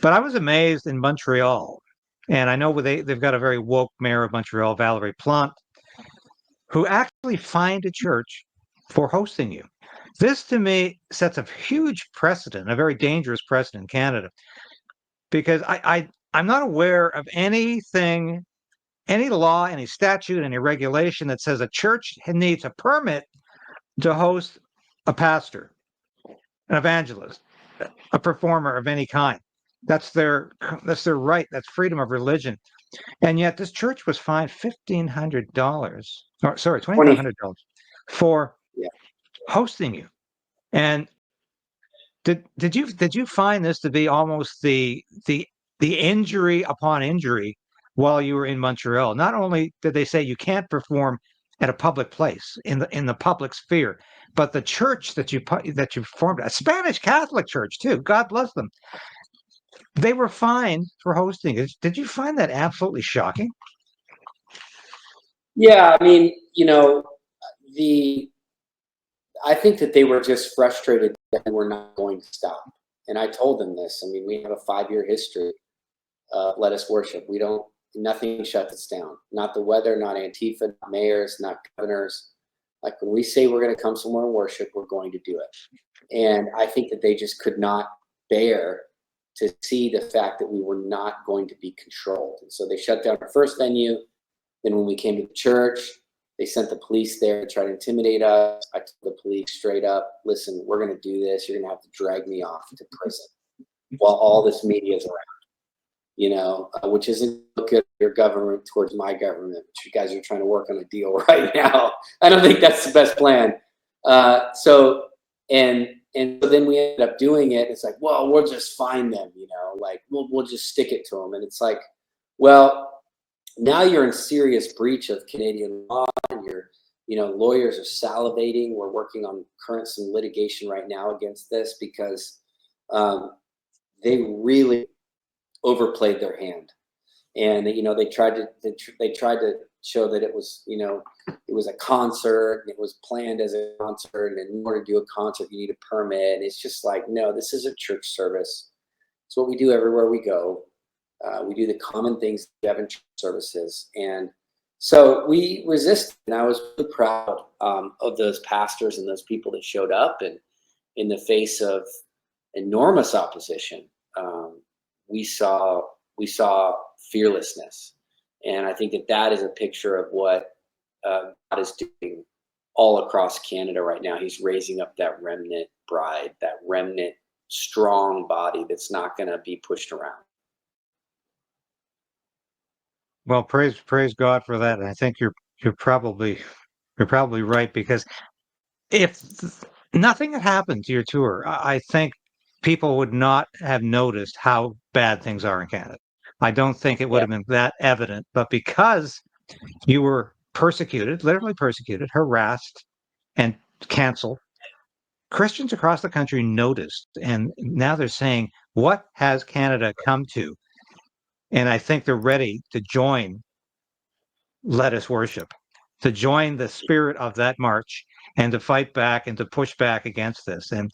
But I was amazed in Montreal, and I know they've got a very woke mayor of Montreal, Valerie Plante, who actually fined a church for hosting you. This to me sets a huge precedent, a very dangerous precedent in Canada, because I'm not aware of anything, any law, any statute, any regulation that says a church needs a permit to host a pastor, an evangelist, a performer of any kind. That's their that's their right. That's freedom of religion. And yet this church was fined $1,500, or sorry, Twenty. $2,500 for Yeah. hosting you. And did you find this to be almost the injury upon injury while you were in Montreal? Not only did they say you can't perform at a public place in the public sphere, but the church that you formed, a Spanish Catholic church too, God bless them, they were fined for hosting. Did you find that absolutely shocking? Yeah, I mean, the I think that they were just frustrated that we're not going to stop. And I told them this. I mean, we have a 5-year history. Let us worship. We don't. Nothing shuts us down. Not the weather. Not Antifa. Not mayors. Not governors. Like when we say we're going to come somewhere and worship, we're going to do it. And I think that they just could not bear to see the fact that we were not going to be controlled. And so they shut down our first venue. Then when we came to the church, they sent the police there to try to intimidate us. I told the police straight up, listen, we're going to do this. You're going to have to drag me off to prison while all this media is around, which isn't good for your government towards my government. But you guys are trying to work on a deal right now. I don't think that's the best plan. And so then we ended up doing it. It's like, well, we'll just find them, like we'll just stick it to them. And it's like, well, now you're in serious breach of Canadian law. And lawyers are salivating. We're working on some litigation right now against this because they really overplayed their hand. And they tried to show that it was a concert and it was planned as a concert, and in order to do a concert you need a permit. And it's just like, no, this is a church service. It's what we do everywhere we go. We do the common things we have in church services. And so we resisted. And I was really proud of those pastors and those people that showed up. And in the face of enormous opposition, we saw fearlessness. And I think that is a picture of what God is doing all across Canada right now. He's raising up that remnant bride, that remnant strong body that's not going to be pushed around. Well, praise God for that. And I think you're probably right, because if nothing had happened to your tour, I think people would not have noticed how bad things are in Canada. I don't think it would Yeah. have been that evident, but because you were persecuted, literally persecuted, harassed, and canceled, Christians across the country noticed, and now they're saying, "What has Canada come to?" And I think they're ready to join Let Us Worship, to join the spirit of that march and to fight back and to push back against this. And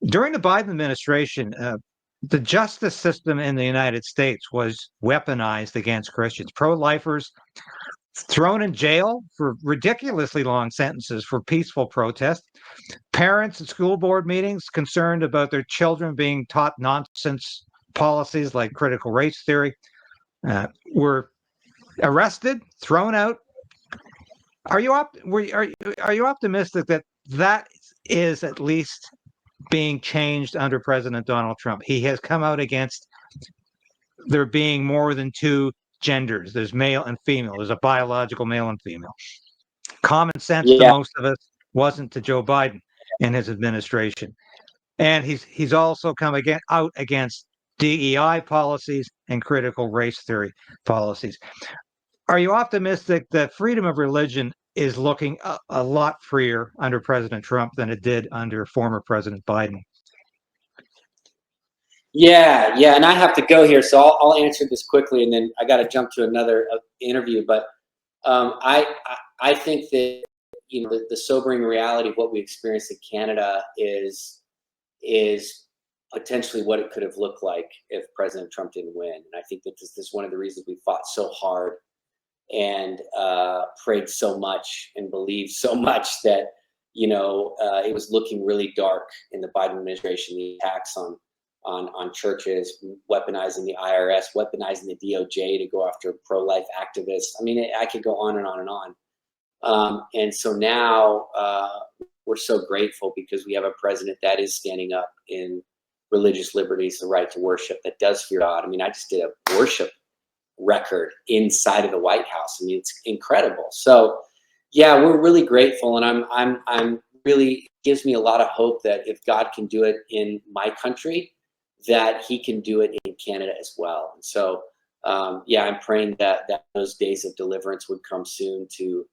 during the Biden administration, the justice system in the United States was weaponized against Christians. Pro-lifers thrown in jail for ridiculously long sentences for peaceful protest. Parents at school board meetings concerned about their children being taught nonsense policies like critical race theory were arrested, thrown out. Are you optimistic that is at least being changed under President Donald Trump? He has come out against there being more than two genders. There's male and female. There's a biological male and female. Common sense to Yeah. most of us wasn't to Joe Biden and his administration. And he's also come out against DEI policies and critical race theory policies. Are you optimistic that freedom of religion is looking a lot freer under President Trump than it did under former President Biden? Yeah, and I have to go here, so I'll answer this quickly, and then I got to jump to another interview. But I think that the sobering reality of what we experience in Canada is potentially what it could have looked like if President Trump didn't win. And I think that this is one of the reasons we fought so hard and prayed so much and believed so much that, it was looking really dark in the Biden administration. The attacks on churches, weaponizing the IRS, weaponizing the DOJ to go after pro-life activists. I mean, I could go on and on and on. And so now we're so grateful because we have a president that is standing up in religious liberties, the right to worship, that does fear God. I mean, I just did a worship record inside of the White House. I mean, it's incredible. So yeah, we're really grateful. And I'm really, gives me a lot of hope that if God can do it in my country, that he can do it in Canada as well. And so, yeah, I'm praying that those days of deliverance would come soon to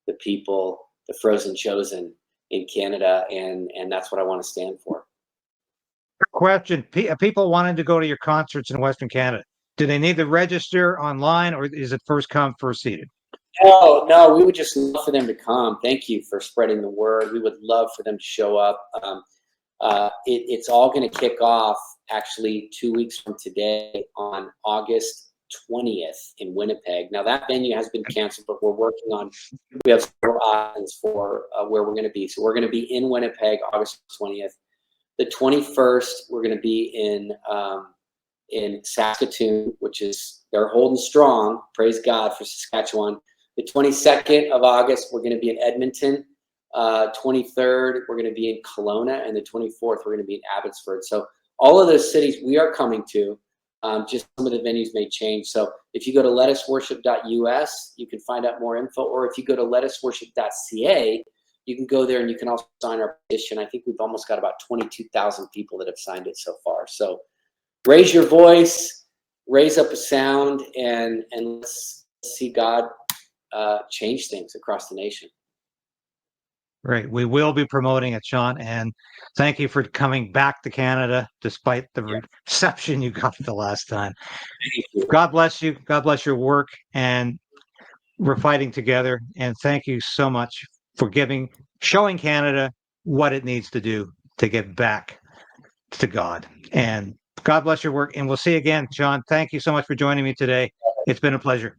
the people, the frozen chosen in Canada. And that's what I want to stand for. Question: people wanting to go to your concerts in Western Canada, do they need to register online, or is it first come, first seated? No, we would just love for them to come. Thank you for spreading the word. We would love for them to show up. It's all going to kick off actually 2 weeks from today on August 20th in Winnipeg. Now that venue has been canceled, but we have several options for where we're going to be. So we're going to be in Winnipeg August 20th. The 21st, we're going to be in Saskatoon, which is, they're holding strong. Praise God for Saskatchewan. The 22nd of August, we're going to be in Edmonton. 23rd, we're going to be in Kelowna, and the 24th, we're going to be in Abbotsford. So all of those cities we are coming to. Just some of the venues may change. So if you go to lettusworship.us, you can find out more info. Or if you go to lettusworship.ca, you can go there and you can also sign our petition. I think we've almost got about 22,000 people that have signed it so far. So raise your voice, raise up a sound, and let's see God change things across the nation. Great. We will be promoting it, Sean. And thank you for coming back to Canada despite the reception you got the last time. God bless you. God bless your work. And we're fighting together. And thank you so much for showing Canada what it needs to do to get back to God. And God bless your work. And we'll see you again, Sean. Thank you so much for joining me today. It's been a pleasure.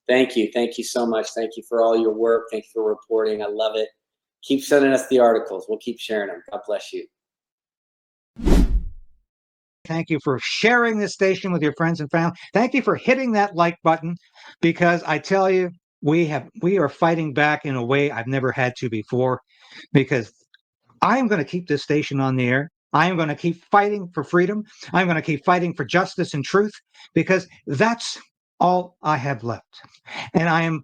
Thank you. Thank you so much. Thank you for all your work. Thank you for reporting. I love it. Keep sending us the articles. We'll keep sharing them. God bless you. Thank you for sharing this station with your friends and family. Thank you for hitting that like button, because I tell you, we are fighting back in a way I've never had to before, because I am going to keep this station on the air. I am going to keep fighting for freedom. I'm going to keep fighting for justice and truth, because that's all I have left. And I am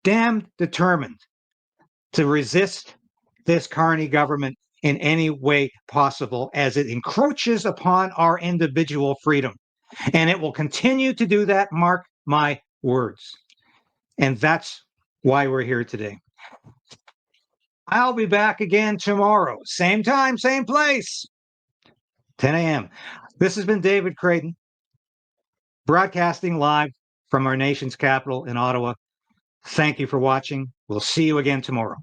damn determined to resist this Carney government in any way possible, as it encroaches upon our individual freedom. And it will continue to do that, mark my words. And that's why we're here today. I'll be back again tomorrow, same time, same place, 10 a.m. This has been David Krayden, broadcasting live from our nation's capital in Ottawa. Thank you for watching. We'll see you again tomorrow.